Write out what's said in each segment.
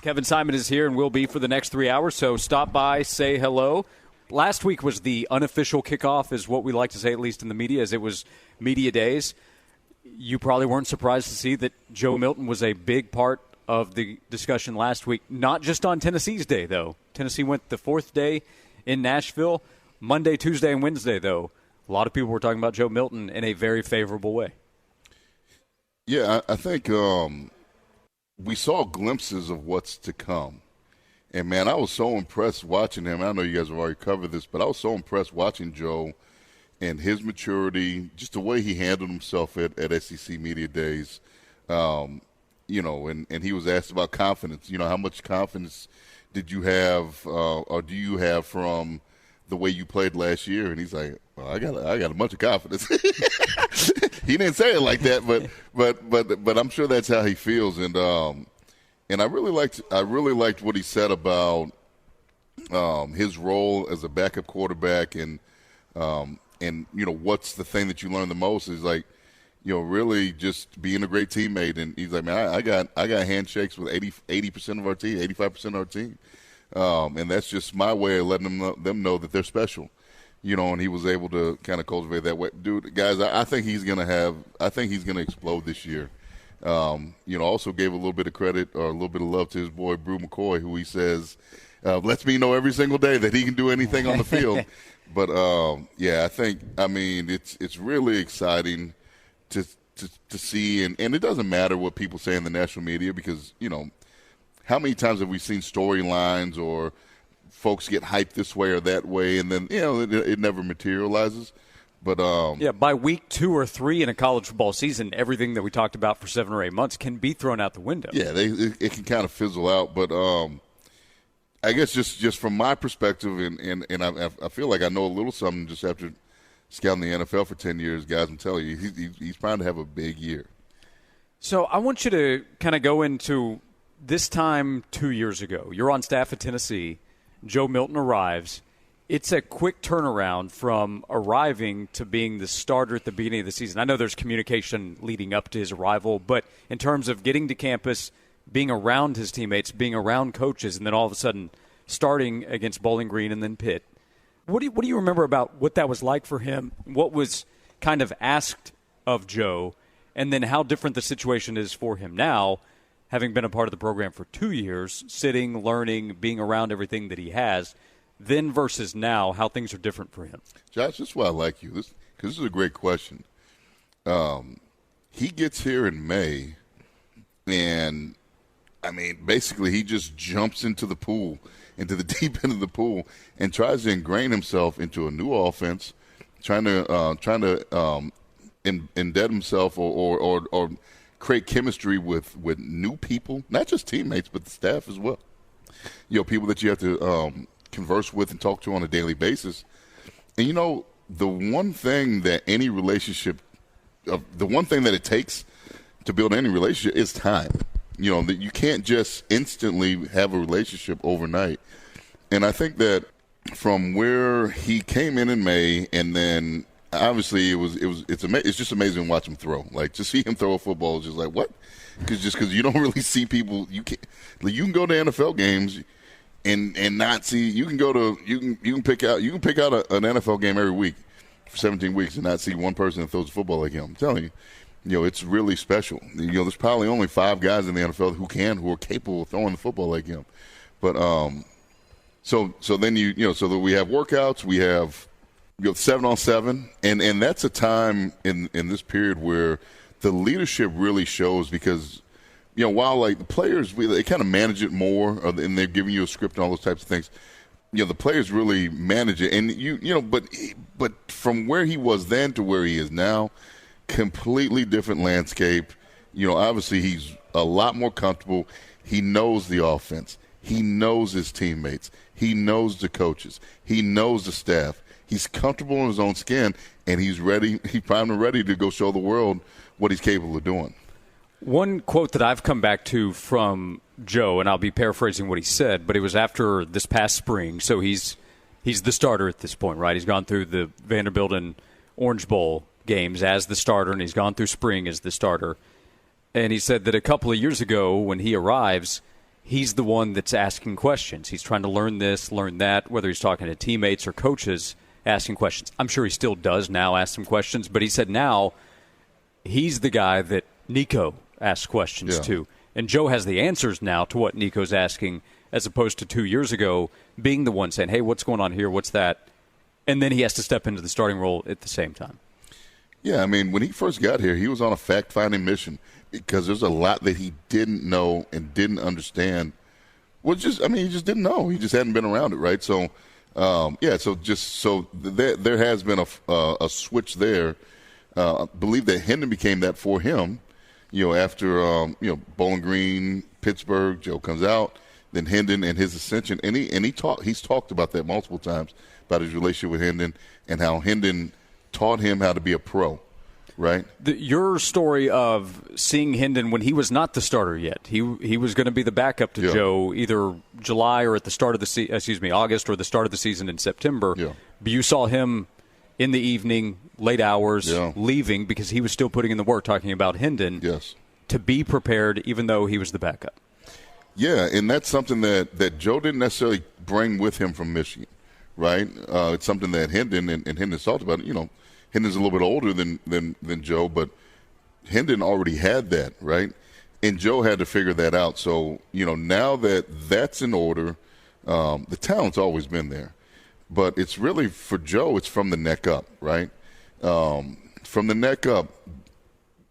Kevin Simon is here and will be for the next 3 hours, so stop by, say hello. Last week was the unofficial kickoff, is what we like to say, at least in the media, as it was media days. You probably weren't surprised to see that Joe Milton was a big part of the discussion last week, not just on Tennessee's day, though. Tennessee went the fourth day in Nashville. Monday, Tuesday, and Wednesday, though, a lot of people were talking about Joe Milton in a very favorable way. Yeah, I think we saw glimpses of what's to come. And, man, I was so impressed watching him. I know you guys have already covered this, but I was so impressed watching Joe and his maturity, just the way he handled himself at SEC Media Days. And he was asked about confidence. How much confidence did you have or do you have from the way you played last year? And he's like, well, I got a bunch of confidence. He didn't say it like that, but I'm sure that's how he feels. And I really liked what he said about his role as a backup quarterback and what's the thing that you learn the most is like, really just being a great teammate. And he's like, man, I got handshakes with 80% of our team, 85% of our team. And that's just my way of letting them know that they're special, and he was able to kind of cultivate that way. Dude, guys, I think he's going to explode this year. Also gave a little bit of credit or a little bit of love to his boy, Brew McCoy, who he says lets me know every single day that he can do anything on the field. But, it's really exciting to see. And it doesn't matter what people say in the national media because, how many times have we seen storylines or folks get hyped this way or that way, and then it never materializes. But by week 2 or 3 in a college football season, everything that we talked about for 7 or 8 months can be thrown out the window. Yeah, it can kind of fizzle out. But I guess just from my perspective, and I feel like I know a little something just after scouting the NFL for 10 years, guys. I'm telling you, he's trying to have a big year. So I want you to kind of go into this time 2 years ago. You're on staff at Tennessee. Joe Milton arrives. It's a quick turnaround from arriving to being the starter at the beginning of the season. I know there's communication leading up to his arrival, but in terms of getting to campus, being around his teammates, being around coaches, and then all of a sudden starting against Bowling Green and then Pitt, what do you remember about what that was like for him? What was kind of asked of Joe, and then how different the situation is for him now, having been a part of the program for 2 years, sitting, learning, being around everything that he has, then versus now, how things are different for him? Josh, this is why I like you, because this is a great question. He gets here in May, and, basically he just jumps into the pool, into the deep end of the pool, and tries to ingrain himself into a new offense, trying to embed himself or create chemistry with new people, not just teammates, but the staff as well. People that you have to converse with and talk to on a daily basis. And, the one thing that any relationship the one thing that it takes to build any relationship is time. That you can't just instantly have a relationship overnight. And I think that from where he came in May, and then obviously it's just amazing to watch him throw. Like, to see him throw a football is just like, what? Because you don't really see people. You can go to NFL games and not see. You can pick out an NFL game every week for 17 weeks and not see one person that throws a football like him. I'm telling you, it's really special. There's probably only 5 guys in the NFL who are capable of throwing the football like him. But so then so that we have workouts, we have 7-on-7, and that's a time in this period where the leadership really shows, because while like the players they kind of manage it more, and they're giving you a script and all those types of things, the players really manage it, and but from where he was then to where he is now, completely different landscape. Obviously he's a lot more comfortable. He knows the offense. He knows his teammates. He knows the coaches. He knows the staff. He's comfortable in his own skin, and he's ready. He's primed and ready to go show the world what he's capable of doing. One quote that I've come back to from Joe, and I'll be paraphrasing what he said, but it was after this past spring. So he's the starter at this point, right? He's gone through the Vanderbilt and Orange Bowl games as the starter, and he's gone through spring as the starter. And he said that a couple of years ago when he arrives, he's the one that's asking questions. He's trying to learn this, learn that, whether he's talking to teammates or coaches, asking questions. I'm sure he still does now ask some questions, but he said now he's the guy that Nico asks questions to. And Joe has the answers now to what Nico's asking, as opposed to 2 years ago being the one saying, hey, what's going on here? What's that? And then he has to step into the starting role at the same time. Yeah, I mean, when he first got here, he was on a fact-finding mission because there's a lot that he didn't know and didn't understand. Well, he just didn't know. He just hadn't been around it, right? So, there has been a switch there. I believe that Hendon became that for him, after, Bowling Green, Pittsburgh, Joe comes out, then Hendon and his ascension. And he's talked about that multiple times, about his relationship with Hendon and how Hendon taught him how to be a pro, right? Your story of seeing Hendon when he was not the starter yet. He was going to be the backup to Joe either July or at the start of the August or the start of the season in September. Yeah. But you saw him in the evening, late hours, leaving because he was still putting in the work, talking about Hendon to be prepared even though he was the backup. Yeah, and that's something that Joe didn't necessarily bring with him from Michigan, right? It's something that Hendon and Hendon's talked about. Hendon's a little bit older than Joe, but Hendon already had that, right? And Joe had to figure that out. So, now that that's in order, the talent's always been there. But it's really, for Joe, it's from the neck up, right? From the neck up,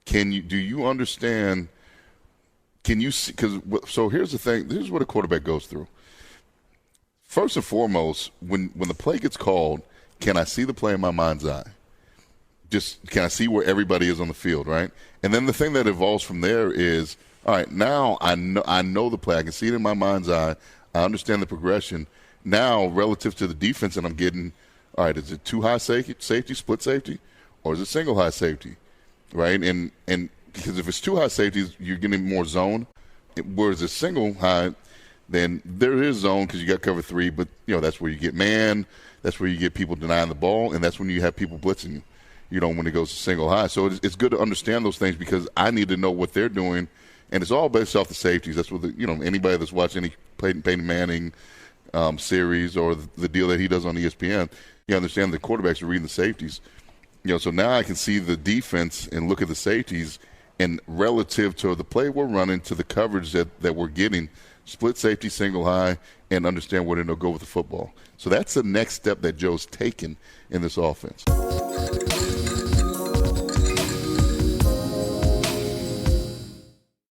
do you understand, can you see, so here's the thing, here's what a quarterback goes through. First and foremost, when the play gets called, can I see the play in my mind's eye? Just can I see where everybody is on the field, right? And then the thing that evolves from there is, all right, now I know the play. I can see it in my mind's eye. I understand the progression. Now, relative to the defense that I'm getting, all right, is it two high safety, split safety, or is it single high safety, right? And because if it's two high safeties, you're getting more zone. Whereas a single high, then there is zone because you got cover three, but that's where you get man. That's where you get people denying the ball, and that's when you have people blitzing you. When it goes to single high. So it's good to understand those things because I need to know what they're doing, and it's all based off the safeties. That's what anybody that's watching any Peyton Manning series or the deal that he does on ESPN, you understand the quarterbacks are reading the safeties. So now I can see the defense and look at the safeties, and relative to the play we're running to the coverage that we're getting, split safety, single high, and understand where to go with the football. So that's the next step that Joe's taken in this offense.